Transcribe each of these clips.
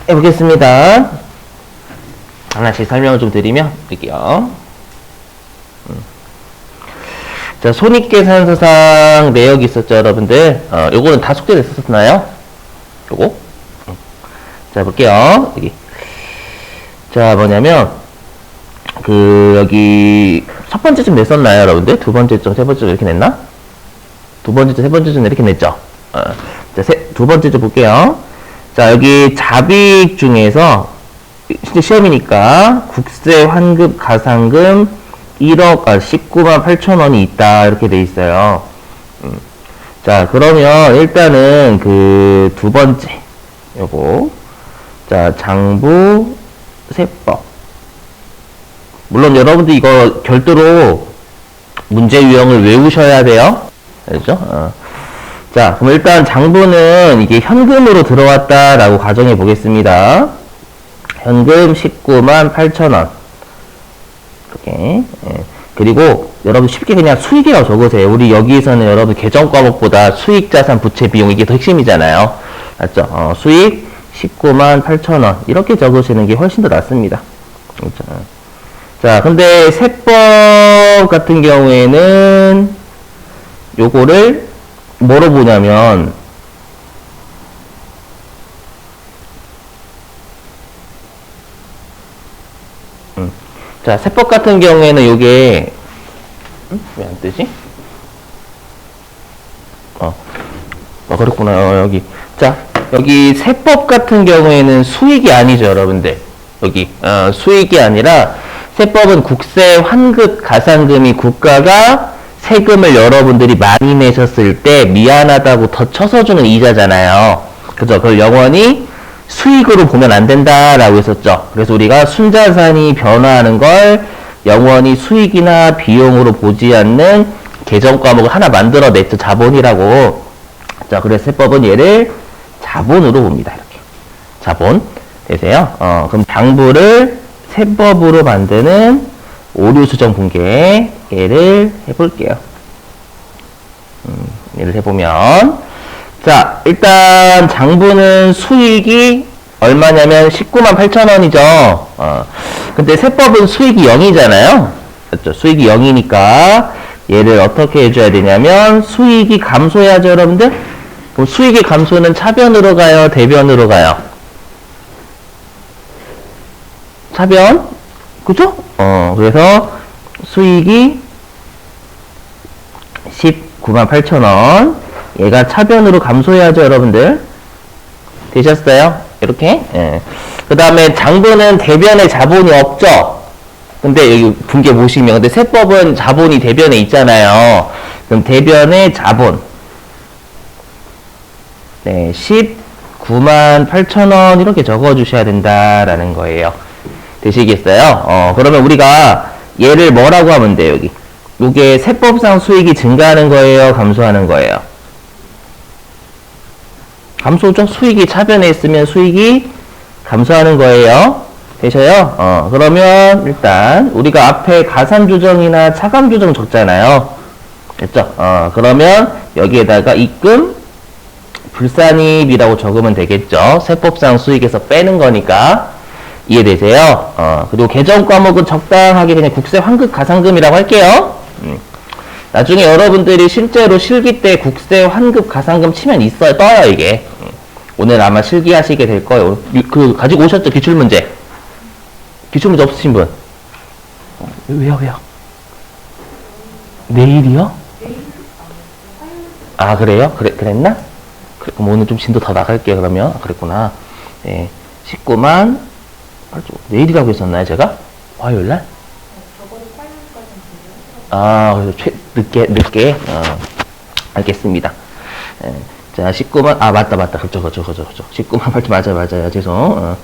해보겠습니다. 하나씩 설명을 좀 드리면 드릴게요. 자, 손익계산서상 내역이 있었죠, 여러분들. 요거는 다 숙제됐었나요? 요거? 자, 볼게요. 여기. 자, 뭐냐면, 여기, 첫 번째쯤 냈었나요, 여러분들? 두 번째쯤, 세 번째쯤 이렇게 냈나? 두 번째쯤, 세 번째쯤 이렇게 냈죠? 자, 두 번째쯤 볼게요. 자, 여기 잡이익 중에서, 실제 시험이니까, 국세, 환급, 가상금, 19만 8천 원이 있다. 이렇게 돼 있어요. 자, 그러면 일단은 두 번째, 요거. 자, 장부, 세법. 물론 여러분들 이거 별도로 문제 유형을 외우셔야 돼요. 알죠? 자, 그럼 일단 장부는 이게 현금으로 들어왔다라고 가정해 보겠습니다. 현금 19만 8천 원. 이렇게. 예. 그리고 여러분 쉽게 그냥 수익이라고 적으세요. 우리 여기에서는 여러분 계정 과목보다 수익, 자산, 부채, 비용 이게 더 핵심이잖아요. 맞죠? 수익 19만 8천 원. 이렇게 적으시는 게 훨씬 더 낫습니다. 그렇죠? 자, 근데 세법 같은 경우에는 요거를 뭐로 보냐면 자, 세법 같은 경우에는 요게 왜 안 뜨지? 그렇구나. 여기. 자, 여기 세법 같은 경우에는 수익이 아니죠, 여러분들. 여기 수익이 아니라 세법은 국세, 환급, 가상금이 국가가 세금을 여러분들이 많이 내셨을 때 미안하다고 더 쳐서 주는 이자잖아요. 그죠? 그걸 영원히 수익으로 보면 안 된다라고 했었죠. 그래서 우리가 순자산이 변화하는 걸 영원히 수익이나 비용으로 보지 않는 계정 과목을 하나 만들어냈죠. 자본이라고. 자, 그래서 세법은 얘를 자본으로 봅니다. 이렇게. 자본. 되세요? 그럼 장부를 세법으로 만드는 오류수정 분계 얘를 해볼게요. 얘를 해보면 자, 일단 장부는 수익이 얼마냐면 19만 8천 원이죠. 근데 세법은 수익이 0이잖아요. 그렇죠? 수익이 0이니까 얘를 어떻게 해줘야 되냐면 수익이 감소해야죠, 여러분들. 그럼 수익의 감소는 차변으로 가요, 대변으로 가요? 차변? 그죠? 그래서 수익이 19만 8천 원. 얘가 차변으로 감소해야죠, 여러분들. 되셨어요? 이렇게. 예. 그 다음에 장부는 대변에 자본이 없죠? 근데 여기 분계 보시면, 근데 세법은 자본이 대변에 있잖아요. 그럼 대변에 자본. 네, 19만 8천 원 이렇게 적어주셔야 된다라는 거예요. 되시겠어요? 그러면 우리가 얘를 뭐라고 하면 돼요, 여기. 요게 세법상 수익이 증가하는 거예요, 감소하는 거예요? 감소죠? 수익이 차변에 있으면 수익이 감소하는 거예요. 되셔요? 그러면 일단 우리가 앞에 가산조정이나 차감조정 적잖아요. 됐죠? 그러면 여기에다가 입금 불산입이라고 적으면 되겠죠. 세법상 수익에서 빼는 거니까. 이해되세요? 그리고 계정 과목은 적당하게 그냥 국세, 환급, 가상금이라고 할게요. 나중에 여러분들이 실제로 실기 때 국세, 환급, 가상금 치면 있어요. 떠요, 이게. 오늘 아마 실기하시게 될 거예요. 가지고 오셨죠? 기출문제. 기출문제 없으신 분? 왜요? 내일이요? 아, 그래요? 그랬나? 그럼 오늘 좀 진도 더 나갈게요, 그러면. 그랬구나. 네. 19만, 내일이라고 했었나요, 제가? 화요일날? 그래서 늦게. 알겠습니다. 자, 19만, 맞다. 그쵸. 19만 8천, 맞아요. 죄송.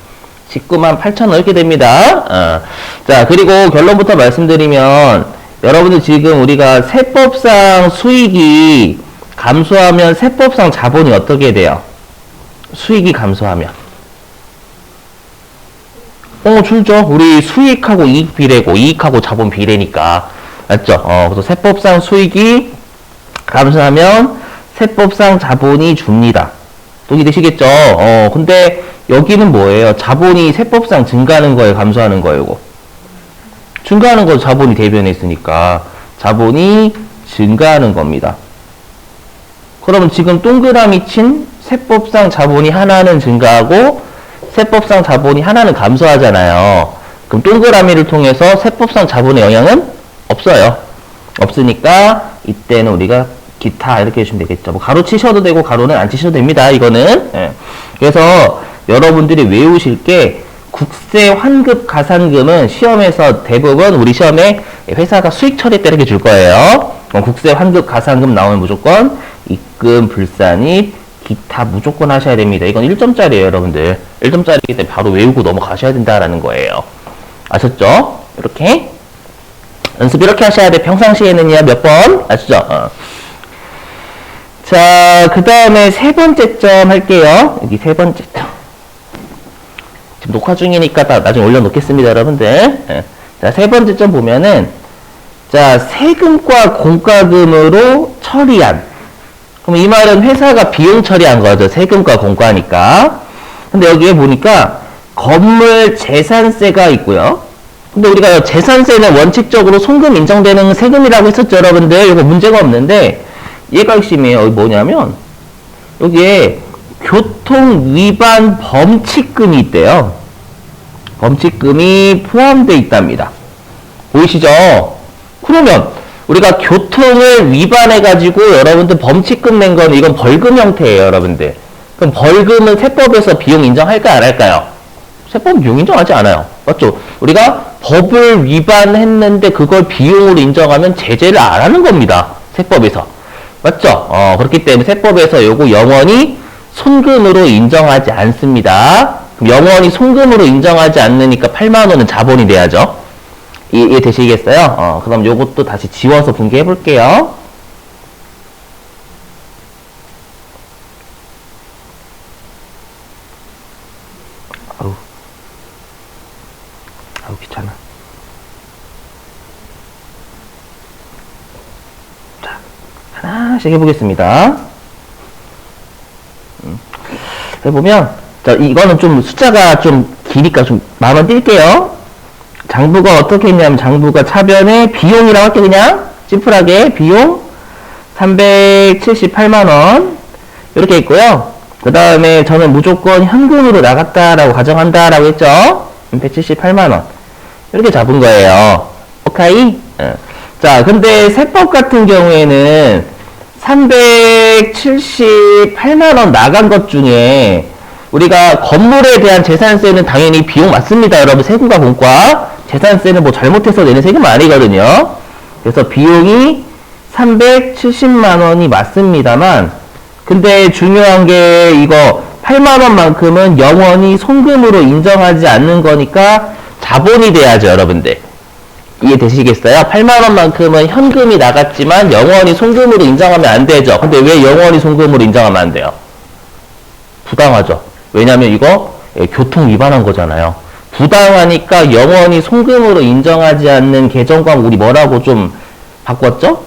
19만 8천 원 이렇게 됩니다. 자, 그리고 결론부터 말씀드리면, 여러분들 지금 우리가 세법상 수익이 감소하면 세법상 자본이 어떻게 돼요? 수익이 감소하면. 줄죠. 우리 수익하고 이익 비례고, 이익하고 자본 비례니까. 맞죠? 그래서 세법상 수익이 감소하면 세법상 자본이 줍니다. 동의되시겠죠? 근데 여기는 뭐예요? 자본이 세법상 증가하는 거예요? 감소하는 거예요? 이거? 증가하는 거 자본이 대변에 있으니까 자본이 증가하는 겁니다. 그러면 지금 동그라미 친 세법상 자본이 하나는 증가하고 세법상 자본이 하나는 감소하잖아요. 그럼 동그라미를 통해서 세법상 자본의 영향은 없어요. 없으니까 이때는 우리가 기타 이렇게 해주시면 되겠죠. 뭐 가로 치셔도 되고 가로는 안 치셔도 됩니다. 이거는. 예. 그래서 여러분들이 외우실 게 국세 환급 가산금은 시험에서 대부분 우리 시험에 회사가 수익 처리 때 이렇게 줄 거예요. 국세 환급 가산금 나오면 무조건 입금 불산입 기타 무조건 하셔야 됩니다. 이건 1점짜리예요, 여러분들. 1점짜리이기 때문에 바로 외우고 넘어가셔야 된다라는 거예요. 아셨죠? 이렇게 연습 이렇게 하셔야 돼. 평상시에는요 몇 번? 아시죠? 자, 그 다음에 세 번째 점 할게요. 여기 세 번째 점. 지금 녹화 중이니까 나중에 올려놓겠습니다, 여러분들. 자, 세 번째 점 보면은, 자, 세금과 공과금으로 처리한. 그럼 이 말은 회사가 비용 처리한 거죠. 세금과 공과니까. 근데 여기에 보니까 건물 재산세가 있고요. 근데 우리가 재산세는 원칙적으로 송금 인정되는 세금이라고 했었죠, 여러분들. 이거 문제가 없는데, 얘가 핵심이에요. 여기 뭐냐면, 여기에 교통 위반 범칙금이 있대요. 범칙금이 포함되어 있답니다. 보이시죠? 그러면 우리가 교통을 위반해가지고 여러분들 범칙금 낸 건 이건 벌금 형태예요, 여러분들. 그럼 벌금은 세법에서 비용 인정할까요, 안 할까요? 세법은 비용 인정하지 않아요. 맞죠? 우리가 법을 위반했는데 그걸 비용으로 인정하면 제재를 안 하는 겁니다. 세법에서. 맞죠? 그렇기 때문에 세법에서 요거 영원히 손금으로 인정하지 않습니다. 그럼 영원히 손금으로 인정하지 않으니까 8만 원은 자본이 돼야죠. 이해 되시겠어요? 그럼 요것도 다시 지워서 분개해 볼게요. 아우 귀찮아. 자, 하나씩 해보겠습니다. 해보면, 자, 이거는 좀 숫자가 좀 기니까 좀 마음을 뛸게요. 장부가 어떻게 했냐면, 장부가 차변에 비용이라고 할게, 그냥. 심플하게. 비용 378만원. 이렇게 있고요. 그 다음에 저는 무조건 현금으로 나갔다라고 가정한다라고 했죠. 178만원. 이렇게 잡은 거예요. 오케이? 자, 근데 세법 같은 경우에는 378만원 나간 것 중에 우리가 건물에 대한 재산세는 당연히 비용 맞습니다. 여러분 세금과 공과 재산세는 뭐 잘못해서 내는 세금 아니거든요. 그래서 비용이 370만원이 맞습니다만 근데 중요한 게 이거 8만원만큼은 영원히 송금으로 인정하지 않는 거니까 자본이 돼야죠, 여러분들. 이해되시겠어요? 8만원만큼은 현금이 나갔지만 영원히 송금으로 인정하면 안 되죠. 근데 왜 영원히 송금으로 인정하면 안 돼요? 부당하죠. 왜냐면 이거 교통 위반한 거잖아요. 부당하니까 영원히 송금으로 인정하지 않는 계정과 우리 뭐라고 좀 바꿨죠?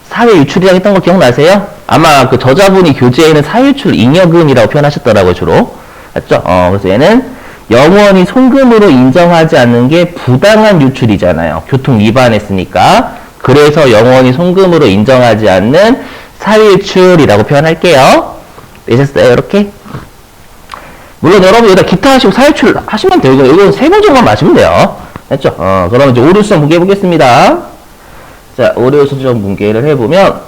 사회 유출이라고 했던 거 기억나세요? 아마 그 저자분이 교재에는 사유출 잉여금이라고 표현하셨더라고요, 주로. 맞죠? 그래서 얘는 영원히 송금으로 인정하지 않는 게 부당한 유출이잖아요. 교통 위반했으니까. 그래서 영원히 송금으로 인정하지 않는 사유출이라고 표현할게요. 되셨어요? 이렇게? 물론 여러분 여기다 기타 하시고 사유출 하시면 돼요. 이거 세 번 정도만 마시면 돼요. 됐죠? 그러면 이제 오류수정 분개해 보겠습니다. 자, 오류수정 분개를 해보면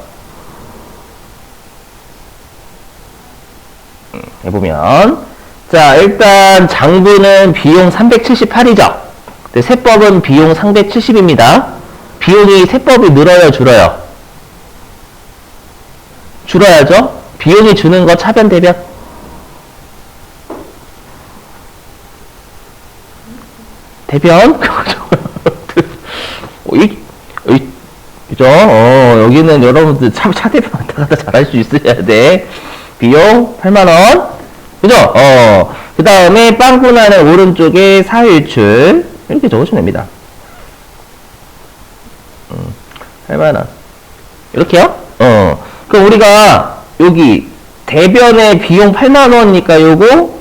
자, 일단 장부는 비용 378이죠. 세법은 비용 370입니다. 비용이 세법이 늘어요, 줄어요? 줄어야죠. 비용이 주는 거 차변 대변. 대변? 그죠? 여기는 여러분들 차 대변 왔다 갔다 잘할 수 있어야 돼. 비용 8만원. 그죠? 그 다음에 빵꾸나는 오른쪽에 사유출. 이렇게 적으시면 됩니다. 8만원. 이렇게요? 그럼 우리가 여기 대변의 비용 8만원이니까 요거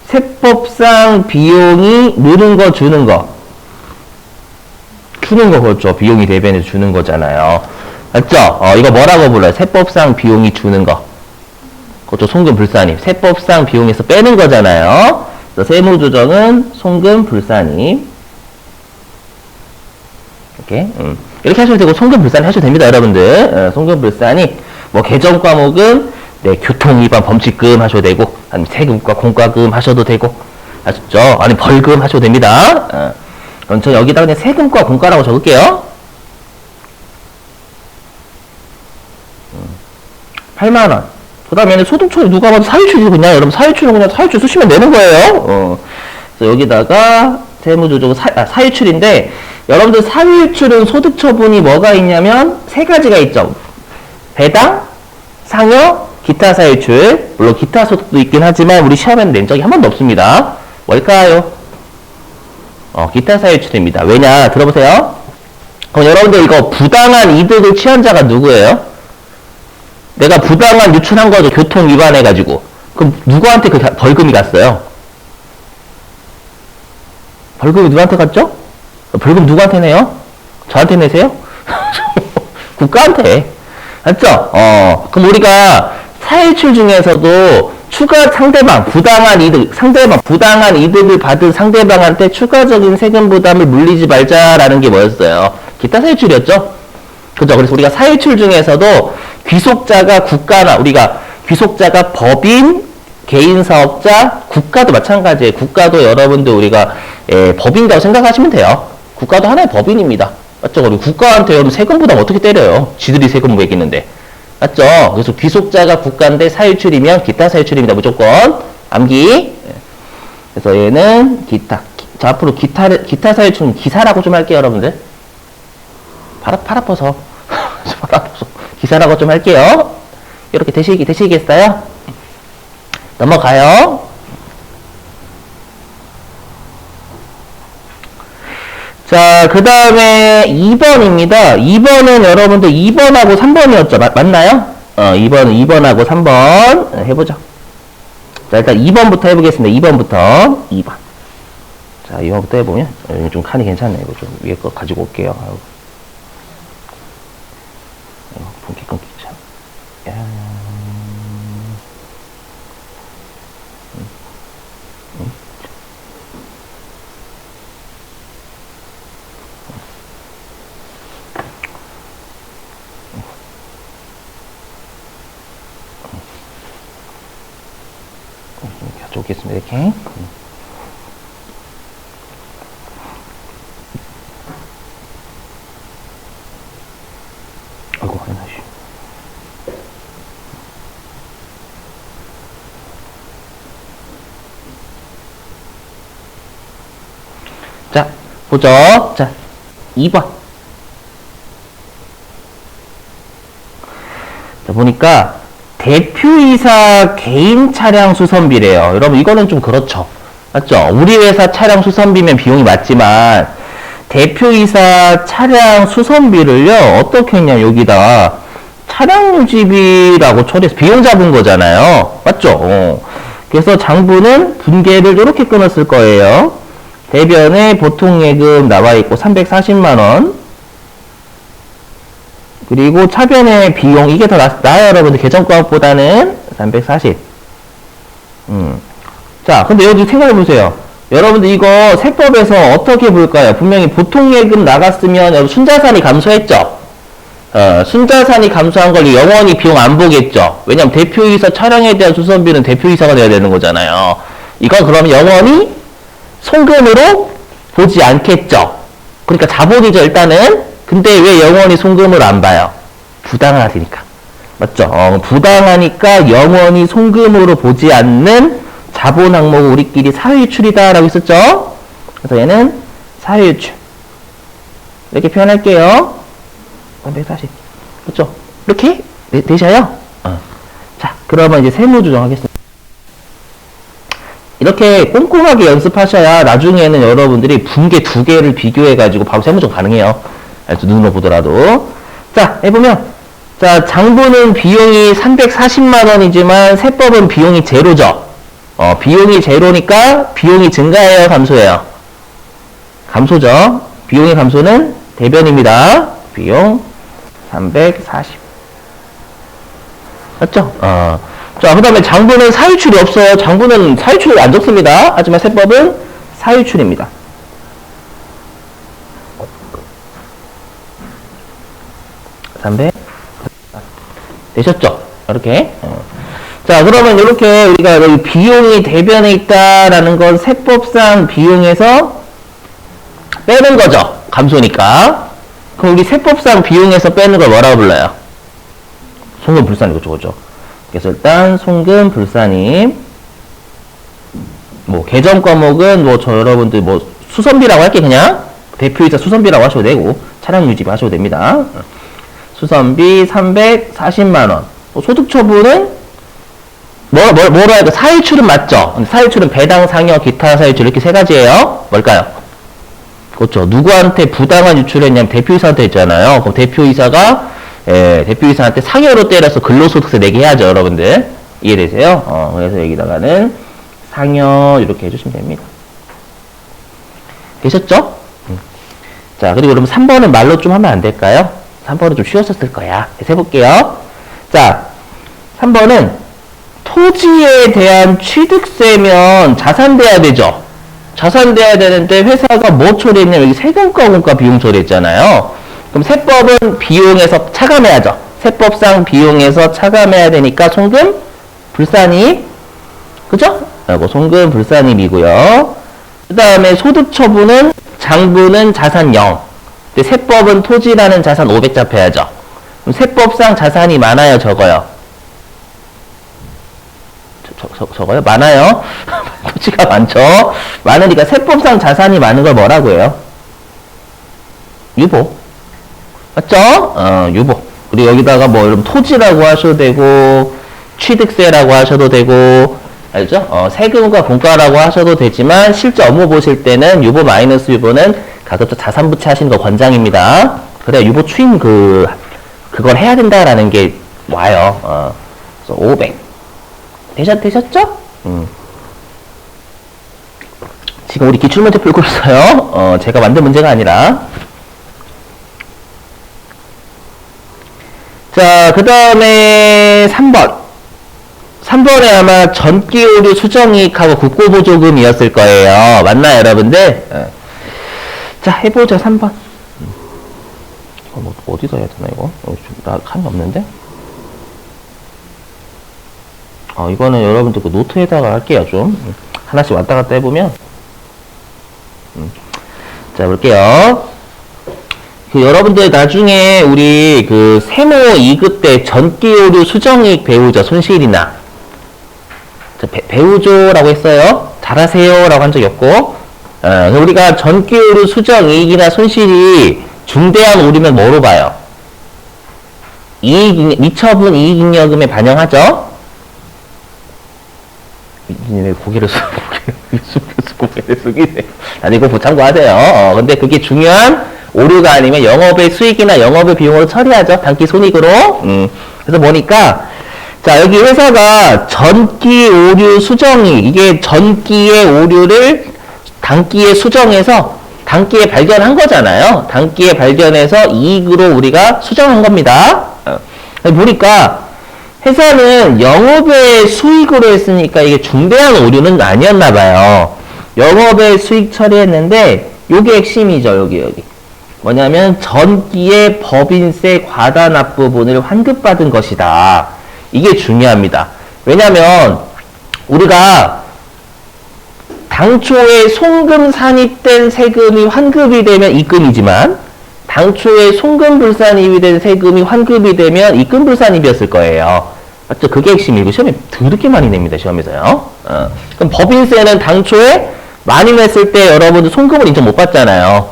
세법상 비용이 느는 거, 주는 거. 주는 거 그렇죠. 비용이 대변해서 주는 거잖아요. 맞죠? 이거 뭐라고 불러요? 세법상 비용이 주는 거. 그것도 송금불산입. 세법상 비용에서 빼는 거잖아요. 그래서 세무조정은 송금불산입. 이렇게, 이렇게 하셔도 되고, 송금불산입 하셔도 됩니다, 여러분들. 송금불산입. 뭐, 개정 과목은, 네, 교통위반 범칙금 하셔도 되고, 아니면 세금과 공과금 하셔도 되고, 아셨죠? 아니, 벌금 하셔도 됩니다. 그럼 저 여기다가 그냥 세금과 공과라고 적을게요. 8만원. 그 다음에는 소득초에 누가 봐도 사유출이죠, 그냥. 여러분, 사유출은 그냥 사유출 쓰시면 되는 거예요. 그래서 여기다가 세무조정 사유출인데, 여러분들 사유출은 소득 처분이 뭐가 있냐면, 세 가지가 있죠. 배당, 상여, 기타 사유출. 물론 기타 소득도 있긴 하지만, 우리 시험에는 낸 적이 한 번도 없습니다. 뭘까요? 기타 사유출입니다. 왜냐, 들어보세요. 그럼 여러분들 이거 부당한 이득을 취한 자가 누구예요? 내가 부당한 유출한 거죠. 교통 위반해가지고. 그럼 누구한테 그 벌금이 갔어요? 벌금이 누구한테 갔죠? 벌금 누구한테 내요? 저한테 내세요? 국가한테. 맞죠? 그럼 우리가 사유출 중에서도 추가 상대방, 부당한 이득을 받은 상대방한테 추가적인 세금 부담을 물리지 말자라는 게 뭐였어요? 기타 사유출이었죠? 그죠? 그래서 우리가 사유출 중에서도 귀속자가 국가나, 우리가 귀속자가 법인, 개인사업자, 국가도 마찬가지예요. 국가도 여러분들 우리가, 법인이라고 생각하시면 돼요. 국가도 하나의 법인입니다. 맞죠? 그리고 국가한테 여러분 세금 부담 어떻게 때려요? 지들이 세금 매기는데. 맞죠? 그래서 귀속자가 국가인데 사유출이면 기타 사유출입니다. 무조건. 암기. 그래서 얘는 기타. 자, 앞으로 기타 사유출은 기사라고 좀 할게요, 여러분들. 팔 아파서. 팔 아파서. 기사라고 좀 할게요. 이렇게 되시겠어요? 넘어가요. 자, 그 다음에 2번입니다. 2번은 여러분들 2번하고 3번이었죠? 맞나요? 2번하고 3번 해보죠. 자, 일단 2번부터 해보겠습니다. 2번부터. 2번. 자, 2번부터 해보면, 좀 칸이 괜찮네. 이거 좀 위에 거 가지고 올게요. 아이고. 분기 끊기 참. 가져오겠습니다. 이렇게. 아이고, 하나씩. 자, 보죠. 자, 2번. 자, 보니까, 대표이사 개인 차량 수선비래요. 여러분, 이거는 좀 그렇죠. 맞죠? 우리 회사 차량 수선비면 비용이 맞지만, 대표이사 차량 수선비를요, 어떻게 했냐면, 여기다, 차량 유지비라고 처리해서 비용 잡은 거잖아요. 맞죠? 그래서 장부는 분계를 이렇게 끊었을 거예요. 대변에 보통예금 나와 있고, 340만원. 그리고 차변의 비용, 이게 더 나아요, 여러분들. 개정과목보다는 340. 자, 근데 여기 생각해보세요. 여러분들 이거 세법에서 어떻게 볼까요? 분명히 보통예금 나갔으면 여러분 순자산이 감소했죠? 순자산이 감소한 걸 영원히 비용 안 보겠죠? 왜냐면 대표이사 차량에 대한 수선비는 대표이사가 내야 되는 거잖아요. 이건 그러면 영원히 송금으로 보지 않겠죠? 그러니까 자본이죠, 일단은. 근데 왜 영원히 송금을 안 봐요? 부당하니까. 맞죠? 부당하니까 영원히 송금으로 보지 않는 자본 항목을 우리끼리 사유출이다 라고 했었죠? 그래서 얘는 사유출. 이렇게 표현할게요. 340. 그렇죠? 이렇게 되셔요? 자, 그러면 이제 세무조정 하겠습니다. 이렇게 꼼꼼하게 연습하셔야 나중에는 여러분들이 분계 2개를 비교해가지고 바로 세무조정 가능해요. 눈으로 보더라도. 자, 해보면, 자, 장부는 비용이 340만원이지만, 세법은 비용이 제로죠. 비용이 제로니까 비용이 증가해요, 감소해요? 감소죠. 비용의 감소는 대변입니다. 비용 340. 맞죠? 자, 그 다음에 장부는 사유출이 없어요. 장부는 사유출이 안 적습니다. 하지만 세법은 사유출입니다. 되셨죠? 이렇게. 자, 그러면 이렇게 우리가 여기 비용이 대변에 있다라는 건 세법상 비용에서 빼는 거죠. 감소니까. 그럼 우리 세법상 비용에서 빼는 걸 뭐라고 불러요? 송금불산임. 그죠? 그래서 일단 송금불산임. 뭐 개정 과목은 뭐 저 여러분들 뭐 수선비라고 할게. 그냥 대표이사 수선비라고 하셔도 되고 차량 유지비 하셔도 됩니다. 수선비 340만원. 소득처분은 뭐로 할까? 사유출은 맞죠? 근데 사유출은 배당, 상여, 기타 사유출 이렇게 세 가지예요. 뭘까요? 그렇죠. 누구한테 부당한 유출했냐면 대표이사한테 했잖아요. 그럼 대표이사한테 상여로 때려서 근로소득세 내게 해야죠, 여러분들. 이해되세요? 그래서 여기다가는 상여 이렇게 해주시면 됩니다. 되셨죠? 자, 그리고 그럼 3번은 말로 좀 하면 안 될까요? 3번은 좀 쉬웠었을 거야. 그래서 해볼게요. 자, 3번은 토지에 대한 취득세면 자산돼야 되죠. 자산돼야 되는데 회사가 뭐 처리했냐면 여기 세금과 공과 비용 처리했잖아요. 그럼 세법은 비용에서 차감해야죠. 세법상 비용에서 차감해야 되니까 송금 불산입. 그죠? 그리고 송금 불산입이고요. 그 다음에 소득처분은 장부는 자산 0. 근데 세법은 토지라는 자산 500 잡혀야죠. 그럼 세법상 자산이 많아요, 적어요? 적어요? 많아요? 토지가 많죠? 많으니까 세법상 자산이 많은 걸 뭐라고 해요? 유보. 맞죠? 유보. 그리고 여기다가 뭐 여러분 토지라고 하셔도 되고 취득세라고 하셔도 되고 알죠? 세금과 공과라고 하셔도 되지만 실제 업무 보실 때는 유보 마이너스 유보는 가급적 자산부채 하시는 거 권장입니다. 그래야 유보 추임 그걸 해야 된다라는 게 와요. 그래서 500. 되셨죠? 지금 우리 기출문제 풀고 있어요. 제가 만든 문제가 아니라. 자, 그 다음에 3번. 3번에 아마 전기오류 수정이익하고 국고보조금이었을 거예요. 맞나요, 여러분들? 자, 해보죠, 3번. 어디서 해야 되나, 이거? 나 칸이 없는데? 이거는 여러분들 그 노트에다가 할게요, 좀. 하나씩 왔다 갔다 해보면. 자, 볼게요. 여러분들 나중에 우리 세모 2급 때 전기오류 수정이익 배우죠, 손실이나. 배우죠라고 했어요. 잘하세요 라고 한 적이 없고. 우리가 전기오류 수정이익이나 손실이 중대한 오류면 뭐로 봐요? 미처분 이익잉여금에 반영하죠? 왜 고개를 숙이세요? 나중에 이거 참고하세요. 근데 그게 중요한 오류가 아니면 영업의 수익이나 영업의 비용으로 처리하죠. 단기 손익으로. 그래서 보니까 자, 여기 회사가 전기 오류 수정이 이게 전기의 오류를 단기에 수정해서 단기에 발견한 거잖아요. 단기에 발견해서 이익으로 우리가 수정한 겁니다. 보니까 회사는 영업의 수익으로 했으니까 이게 중대한 오류는 아니었나 봐요. 영업의 수익 처리했는데 요게 핵심이죠. 여기. 뭐냐면 전기의 법인세 과다납 부분을 환급받은 것이다. 이게 중요합니다. 왜냐면 우리가 당초에 송금 산입된 세금이 환급이 되면 입금이지만 당초에 송금 불산입이 된 세금이 환급이 되면 입금 불산입이었을 거예요. 맞죠? 그게 핵심이고 시험에 더럽게 많이 냅니다. 시험에서요. 그럼 법인세는 당초에 많이 냈을 때 여러분들 송금을 인정 못 받잖아요.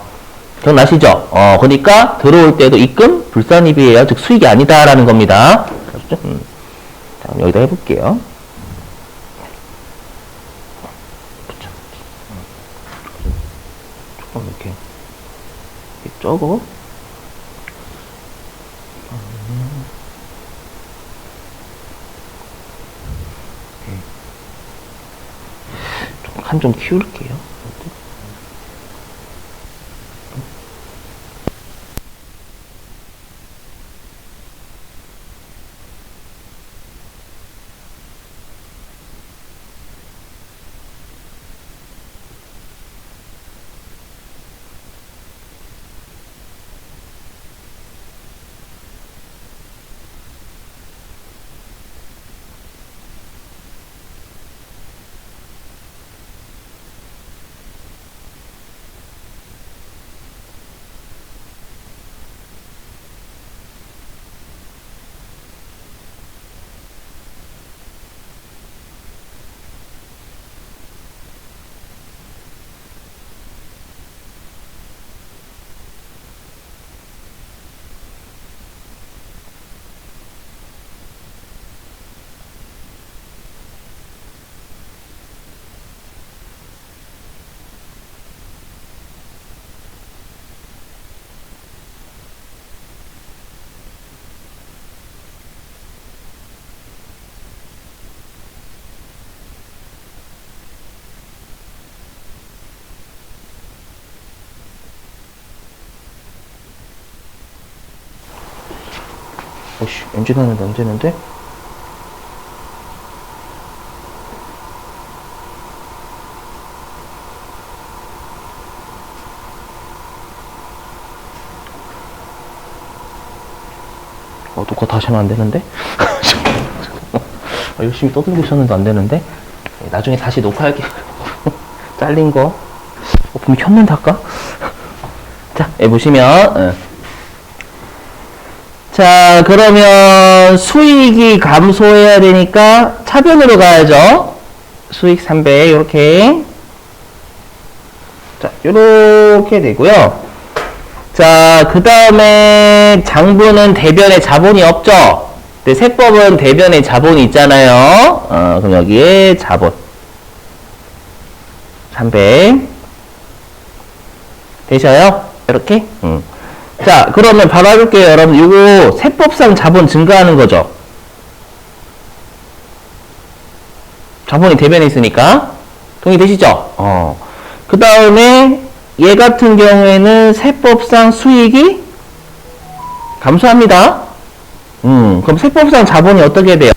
기억나시죠? 그러니까 들어올 때도 입금 불산입이에요. 즉 수익이 아니다라는 겁니다. 자, 그럼 여기다 해볼게요. 조금 이렇게 적어. 칸 좀 키울게요. 오씨, 엔진 하는데 안 되는데? 녹화 다시 하면 안 되는데? 열심히 떠들고 있었는데 안 되는데? 나중에 다시 녹화할게. 잘린 거. 분명 켰는데 아까? 자, 여기 보시면, 자, 그러면 수익이 감소해야 되니까 차변으로 가야죠. 수익 300, 요렇게. 자, 요렇게 되고요. 자, 그 다음에 장부는 대변에 자본이 없죠? 근데 세법은 대변에 자본이 있잖아요. 그럼 여기에 자본. 300. 되셔요? 이렇게? 자, 그러면 바로 해볼게요, 여러분. 이거 세법상 자본 증가하는 거죠? 자본이 대변에 있으니까. 동의되시죠? 그 다음에 얘 같은 경우에는 세법상 수익이 감소합니다. 그럼 세법상 자본이 어떻게 돼요?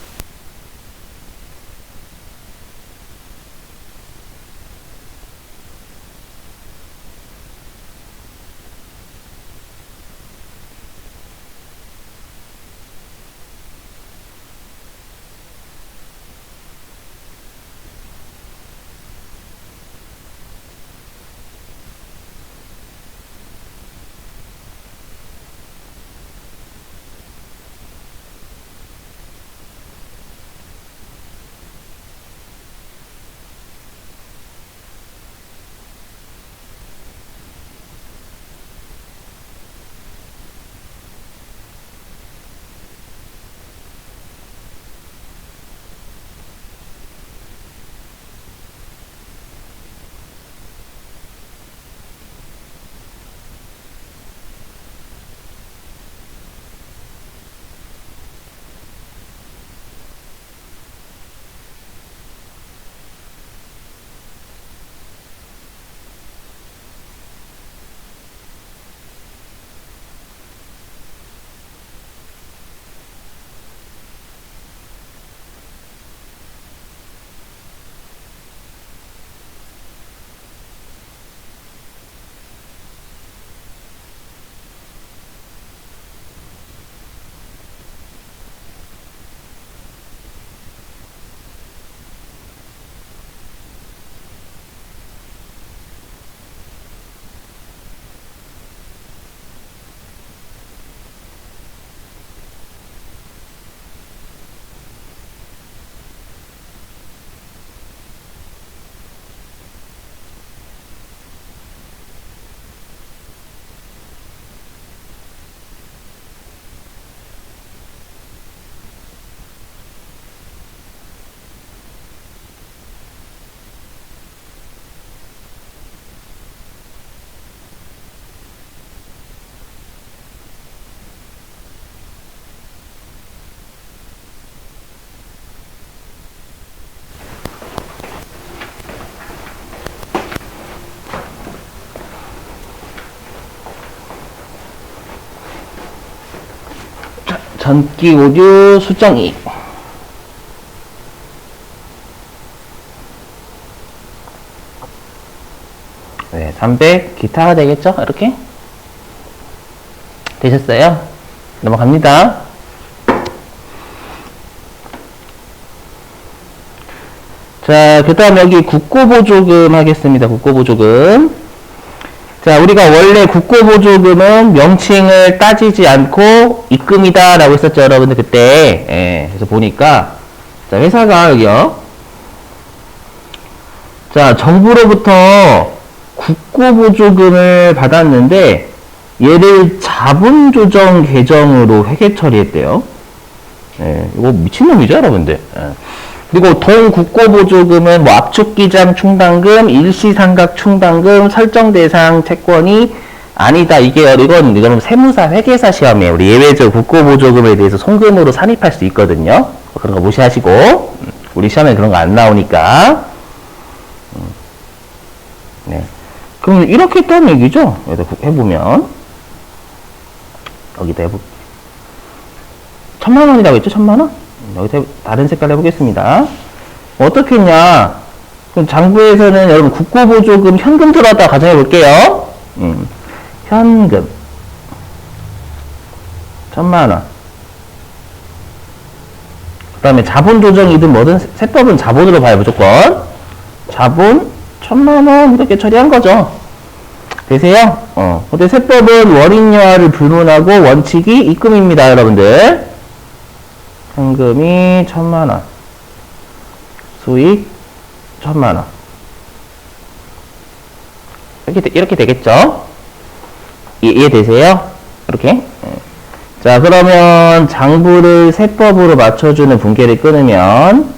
전기 오류 수정이. 네, 300 기타가 되겠죠? 이렇게 되셨어요? 넘어갑니다. 자, 그 다음 여기 국고보조금 하겠습니다. 국고보조금. 자, 우리가 원래 국고보조금은 명칭을 따지지 않고 입금이다 라고 했었죠, 여러분들 그때. 예, 그래서 보니까 자, 회사가 여기요. 자, 정부로부터 국고보조금을 받았는데 얘를 자본조정 계정으로 회계 처리했대요. 예, 이거 미친놈이죠, 여러분들. 예. 그리고 동국고보조금은 뭐 압축기장 충당금, 일시상각 충당금, 설정 대상 채권이 아니다. 이건 세무사 회계사 시험에 우리 예외적 국고보조금에 대해서 송금으로 산입할 수 있거든요. 그런 거 무시하시고 우리 시험에 그런 거 안 나오니까. 네. 그럼 이렇게 했다는 얘기죠. 여기다 해보면 여기다 해볼게요. 1000만 원이라고 했죠? 1000만 원? 여기서 다른 색깔 해보겠습니다. 어떻게 했냐? 그럼 장부에서는 여러분 국고보조금 현금 들어왔다 가정해 볼게요. 현금 1000만 원. 그 다음에 자본조정이든 뭐든 세법은 자본으로 봐요, 무조건. 자본 1000만 원 이렇게 처리한 거죠. 되세요? 근데 세법은 원인여하를 불문하고 원칙이 입금입니다, 여러분들. 현금이 1000만 원. 수익 1000만 원. 이렇게 되겠죠? 이해되세요? 이렇게. 자, 그러면 장부를 세법으로 맞춰주는 분계를 끊으면,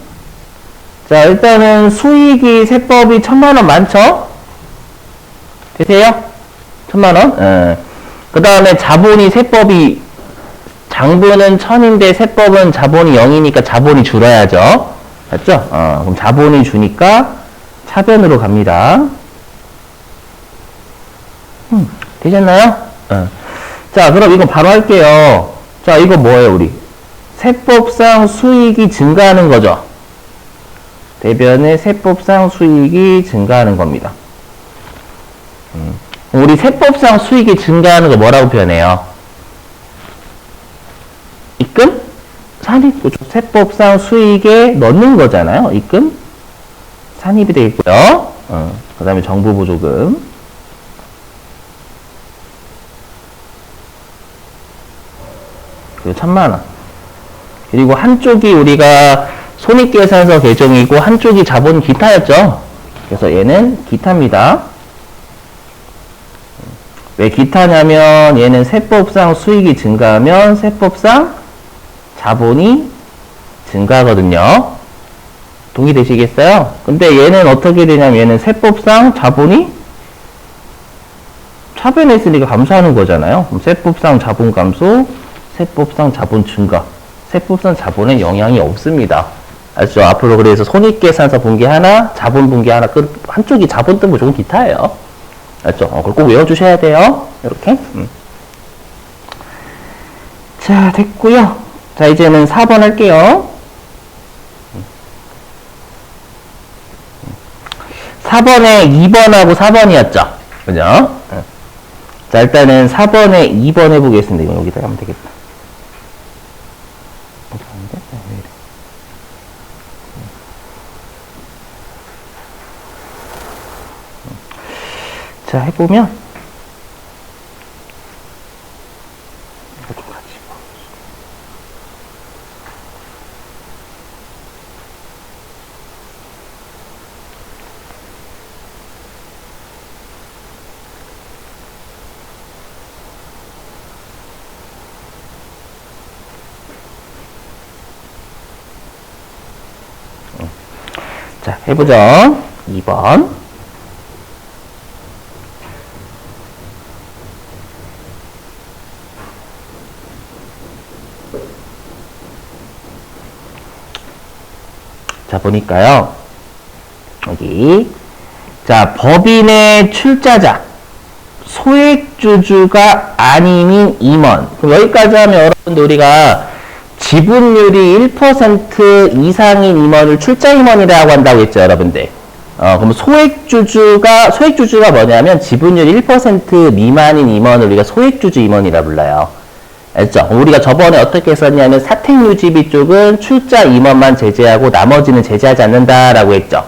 자, 일단은 수익이 세법이 1000만 원 많죠? 되세요? 1000만 원? 그 다음에 자본이 세법이 장부는 1000인데 세법은 자본이 0이니까 자본이 줄어야죠. 맞죠? 그럼 자본이 주니까 차변으로 갑니다. 되셨나요? 자, 그럼 이거 바로 할게요. 자, 이거 뭐예요, 우리? 세법상 수익이 증가하는 거죠. 대변의 세법상 수익이 증가하는 겁니다. 우리 세법상 수익이 증가하는 거 뭐라고 표현해요? 입금? 산입, 세법상 수익에 넣는 거잖아요. 입금? 산입이 되겠고요. 그 다음에 정부보조금. 그리고 1000만 원. 그리고 한쪽이 우리가 손익계산서 계정이고 한쪽이 자본 기타였죠. 그래서 얘는 기타입니다. 왜 기타냐면 얘는 세법상 수익이 증가하면 세법상 자본이 증가하거든요. 동의되시겠어요? 근데 얘는 어떻게 되냐면 얘는 세법상 자본이 차변했으니까 감소하는 거잖아요. 그럼 세법상 자본 감소, 세법상 자본 증가. 세법상 자본에 영향이 없습니다. 알죠? 앞으로 그래서 손익계산서 분기 하나, 자본 분기 하나, 한쪽이 자본 뜨면 무조건 기타예요. 알죠? 그걸 꼭 외워주셔야 돼요. 이렇게. 자, 됐고요. 자, 이제는 4번 할게요. 4번에 2번하고 4번이었죠? 그죠? 자, 일단은 4번에 2번 해보겠습니다. 이거 여기다 하면 되겠다. 자, 해보면 이거 좀 같이 자, 해보죠. 2번. 자, 보니까요. 여기. 자, 법인의 출자자. 소액주주가 아님인 임원. 그럼 여기까지 하면 여러분들 우리가 지분율이 1% 이상인 임원을 출자 임원이라고 한다고 했죠, 여러분들. 그럼 소액주주가 뭐냐면 지분율 1% 미만인 임원을 우리가 소액주주 임원이라 불러요. 알죠? 우리가 저번에 어떻게 했었냐면 사택유지비 쪽은 출자 임원만 제재하고 나머지는 제재하지 않는다라고 했죠.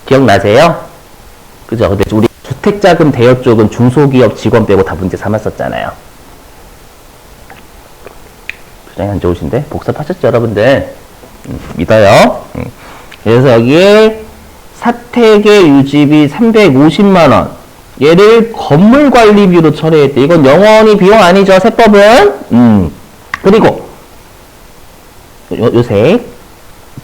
기억나세요? 그죠? 근데 우리 주택자금 대여 쪽은 중소기업 직원 빼고 다 문제 삼았었잖아요. 표정이 안 좋으신데? 복습하셨죠, 여러분들? 믿어요. 그래서 여기에 사택의 유지비 350만원. 얘를 건물관리비로 처리했대. 이건 영원히 비용 아니죠, 세법은? 그리고, 요새.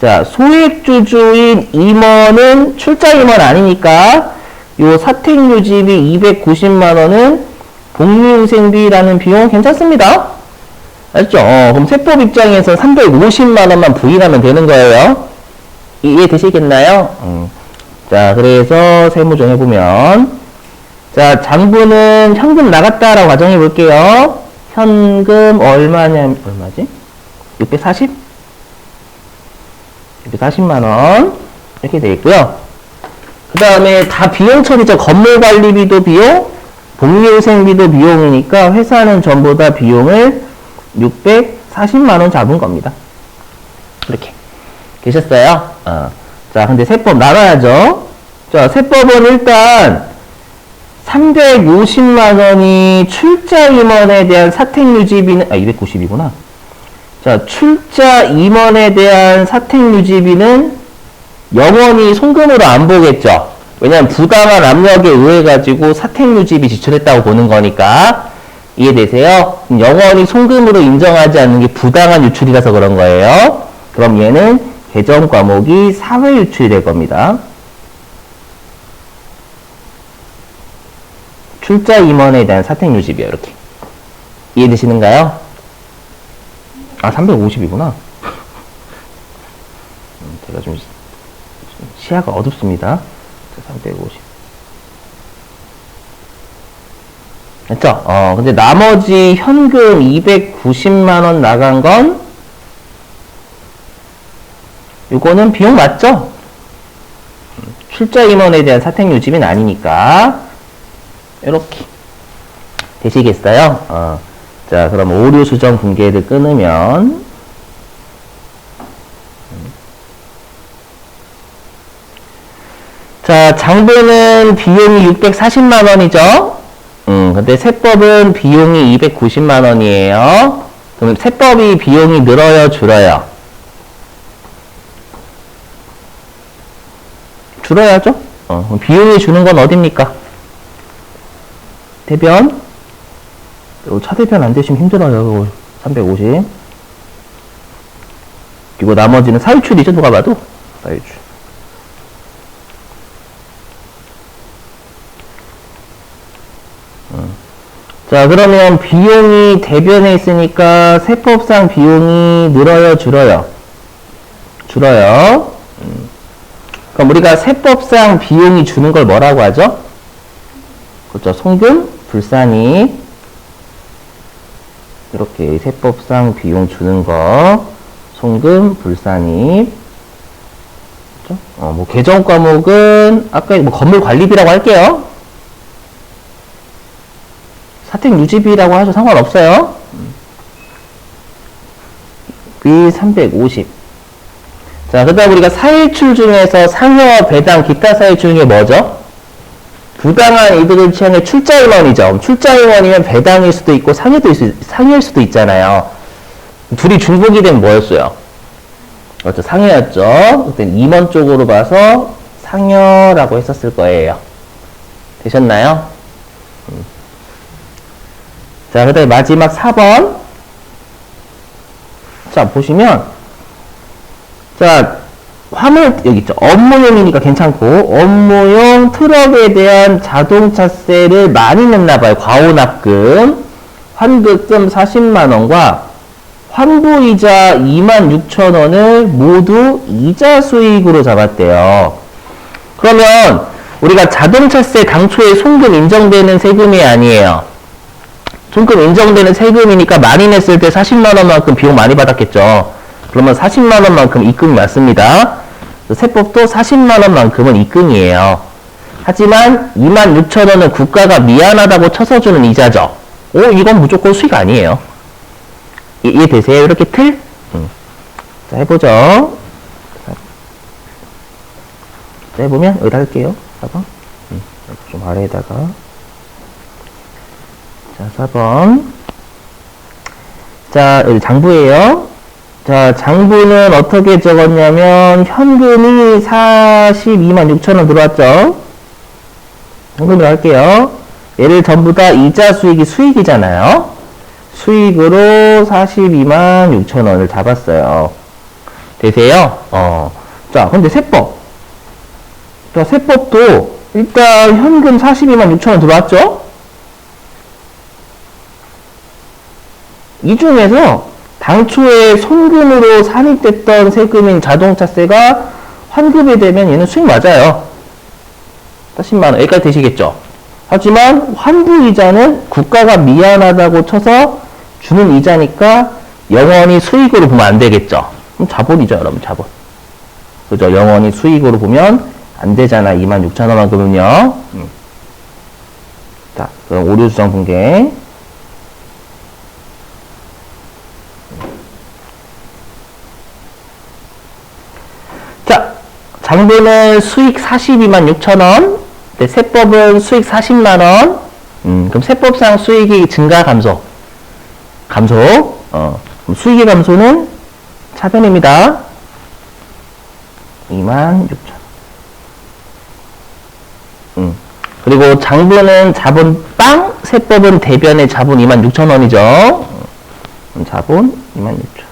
자, 소액주주인 임원은 출자 임원 아니니까, 요 사택유지비 290만원은 복리후생비라는 비용 괜찮습니다. 알죠? 그럼 세법 입장에서 350만원만 부인하면 되는 거예요. 이해되시겠나요? 자, 그래서 세무정 해보면, 자, 장부는 현금 나갔다라고 가정해 볼게요. 현금 얼마지? 640? 640만원. 이렇게 되어 있고요. 그 다음에 다 비용 처리죠. 건물관리비도 비용, 복리후생비도 비용이니까 회사는 전부 다 비용을 640만원 잡은 겁니다. 이렇게. 되셨어요? 자, 근데 세법 나눠야죠. 자, 세법은 일단 350만원이 출자 임원에 대한 사택유지비는, 290이구나. 자, 출자 임원에 대한 사택유지비는 영원히 송금으로 안 보겠죠. 왜냐면 부당한 압력에 의해 가지고 사택유지비 지출했다고 보는 거니까. 이해되세요? 영원히 송금으로 인정하지 않는 게 부당한 유출이라서 그런 거예요. 그럼 얘는 개정 과목이 사회 유출이 될 겁니다. 출자 임원에 대한 사택유지비요, 이렇게. 이해되시는가요? 350이구나. 제가 좀 시야가 어둡습니다. 350. 됐죠? 근데 나머지 현금 290만원 나간 건, 요거는 비용 맞죠? 출자 임원에 대한 사택유지비는 아니니까. 이렇게. 되시겠어요? 자, 그럼 오류 수정 분계를 끊으면, 자, 장부는 비용이 640만원이죠? 근데 세법은 비용이 290만원이에요. 그럼 세법이 비용이 늘어요, 줄어요? 줄어야죠? 그럼 비용이 주는 건 어딥니까? 대변? 차대변 안 되시면 힘들어요. 350. 그리고 나머지는 사유출이죠, 누가 봐도. 사유출. 자, 그러면 비용이 대변에 있으니까 세법상 비용이 늘어요, 줄어요? 줄어요. 그럼 우리가 세법상 비용이 주는 걸 뭐라고 하죠? 그렇죠. 송금, 불산입. 이렇게 세법상 비용 주는 거. 송금, 불산입. 그렇죠? 뭐 개정 과목은 아까 뭐 건물 관리비라고 할게요. 사택 유지비라고 하셔도 상관없어요. B 350. 자, 그 다음 우리가 사유출 중에서 상여, 배당, 기타 사유출 중에 뭐죠? 부당한 이득을 취하는 출자임원이죠. 출자임원이면 배당일 수도 있고 상여일 수도 있잖아요. 둘이 중복이 되면 뭐였어요? 그렇죠. 상여였죠. 그때는 임원 쪽으로 봐서 상여라고 했었을 거예요. 되셨나요? 자, 그 다음에 마지막 4번. 자, 보시면, 자, 화물, 여기 있죠. 업무용이니까 괜찮고, 업무용 트럭에 대한 자동차세를 많이 냈나봐요. 과오납금. 환급금 40만원과 환부이자 26,000원을 모두 이자 수익으로 잡았대요. 그러면, 우리가 자동차세 당초에 송금 인정되는 세금이 아니에요. 송금 인정되는 세금이니까 많이 냈을 때 40만원만큼 비용 많이 받았겠죠. 그러면 40만원만큼 입금이 맞습니다. 세법도 40만원만큼은 입금이에요. 하지만 26,000원은 국가가 미안하다고 쳐서 주는 이자죠. 이건 무조건 수익 아니에요. 이해되세요? 이렇게 틀? 자, 해보죠. 자, 해보면, 여기다 할게요. 4번. 좀 아래에다가. 자, 4번. 자, 여기 장부예요. 자, 장부는 어떻게 적었냐면, 현금이 42만 6천원 들어왔죠? 현금으로 할게요. 얘를 전부 다 이자 수익이 수익이잖아요. 수익으로 42만 6천원을 잡았어요. 되세요? 자, 근데 세법. 자, 세법도 일단 현금 42만 6천원 들어왔죠? 이 중에서 당초에 손금으로 산입됐던 세금인 자동차세가 환급이 되면 얘는 수익 맞아요. 40만원. 여기까지 되시겠죠? 하지만 환불이자는 국가가 미안하다고 쳐서 주는 이자니까 영원히 수익으로 보면 안 되겠죠? 그럼 자본이죠, 여러분, 자본. 그죠? 영원히 수익으로 보면 안 되잖아, 26,000원만큼은요. 자, 그럼 오류수정 분계. 자, 장부는 수익 42만 6천원. 네, 세법은 수익 40만원. 그럼 세법상 수익이 증가, 감소? 감소. 그럼 수익의 감소는 차변입니다. 2만 6천원. 그리고 장부는 자본 빵, 세법은 대변의 자본 2만 6천원이죠. 자본 2만 6천원.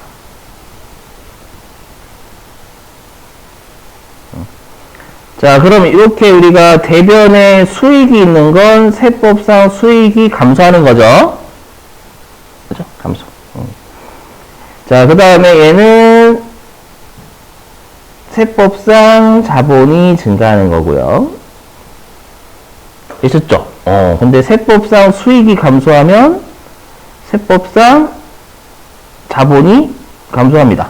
자, 그럼 이렇게 우리가 대변에 수익이 있는 건 세법상 수익이 감소하는 거죠. 그죠? 감소. 자, 그 다음에 얘는 세법상 자본이 증가하는 거고요. 있었죠? 근데 세법상 수익이 감소하면 세법상 자본이 감소합니다.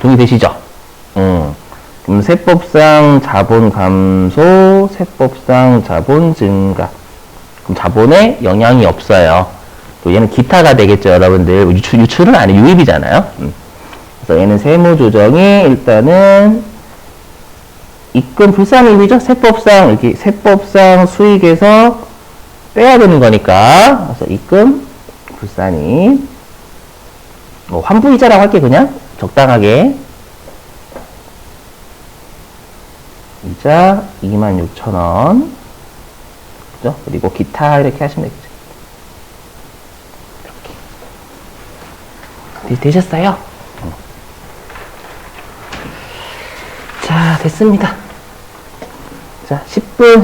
동의되시죠? 그럼 세법상 자본 감소, 세법상 자본 증가. 그럼 자본에 영향이 없어요. 또 얘는 기타가 되겠죠, 여러분들. 유출은 아니, 유입이잖아요. 그래서 얘는 세무조정이 일단은 입금 불산입이죠. 세법상, 이렇게 세법상 수익에서 빼야 되는 거니까. 그래서 입금 불산입. 환불이자라고 할게, 그냥. 적당하게. 이자 26,000원. 그죠? 그리고 기타 이렇게 하시면 되겠죠. 이렇게. 되셨어요? 자, 됐습니다. 자, 10분.